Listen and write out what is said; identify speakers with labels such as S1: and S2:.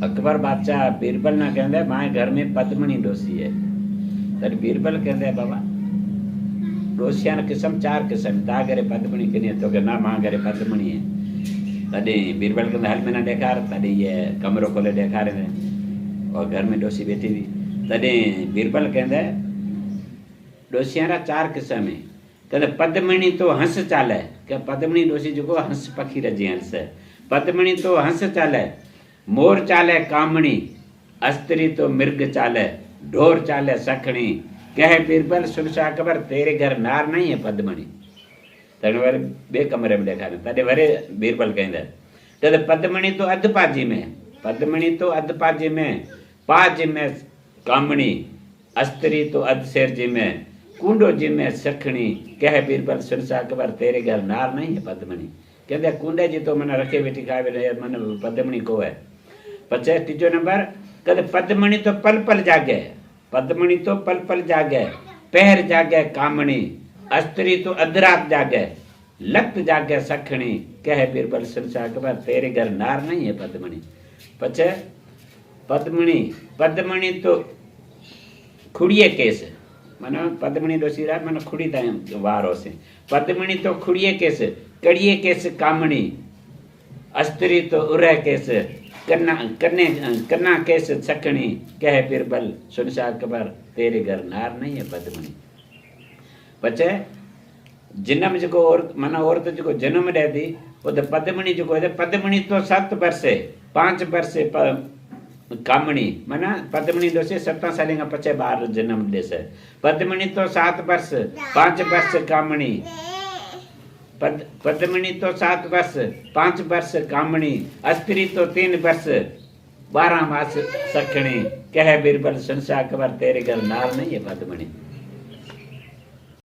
S1: अकबर बादशाह बीरबल ना कहंदे माए घर में पद्मनी डोसी है। तद बीरबल कहंदे बाबा डोसियां किस्म 4 किस्म ता करे पद्मनी किने तो के ना मां करे पद्मनी है। तदे बीरबल कहंदे हल में ना देखार तदे ये कमरो खोले देखारे ने और घर में डोसी बैठी हुई। तदे बीरबल कहंदे डोसियां रा 4 किस्म है। कहंदे पद्मनी तो हंस चाले के पद्मनी डोसी जो हंस पखी रजी हंस पद्मनी तो हंस चाले मोर चाले कामणी अस्त्री तो मिर्ग चाले ढोर चाले सखणी कहे बीरबल सुनसा अकबर तेरे घर नार नहीं है पद्मनी। तने वर बे कमरे में देखा तने वरे बीरबल कहंदे तदे पद्मनी तो अधपाजी में पद्मनी तो अधपाजी में पाजी में कामणी अस्त्री तो अधसेर जी में कुंडो जी में सखणी कहे बीरबल सुनसा अकबर तेरे घर नार नहीं है पद्मनी। कहते कुंडे जी तो मैंने रखे बेटी खावे मन पद्मनी को है। पचे तीजो नंबर कहते पद्मनी तो पल पल जागे पद्मनी तो पल पल जागे पहर जागे कामणी अस्त्री तो अधरात जागे लक्त जागे सखणी कहे बीरबल सुनसा अकबर तेरे घर नार नहीं है पद्मनी। पचे पद्मनी पद्मनी तो खुड़िए केस माना पद्मनी डोसीरा माना खुड़ी ताई वारो से पद्मनी तो खुड़िए केस कड़िए केस कामणी अस्त्री तो उरे केस कन्ना कन्ने कन्ना केस सखणी कहे बीरबल सुनसा अकबर तेरे घर नार नहीं है पद्मनी। पचे जन्म जो और माना औरत जो जन्म दे दी वो तो पद्मनी जो है पद्मनी तो 7 वर्षे 5 वर्षे कामणी माना पद्मनी दोसे 17 साल का पचे बार जन्म दे से पद्मनी तो 7 वर्ष 5 वर्ष कामणी पद्मनी तो 7 वर्ष 5 वर्ष कामणी अस्त्री तो 3 वर्ष 12 मास सखणी कहे बीरबल सुनसा अकबर तेरे घर नार नहीं है पद्मनी।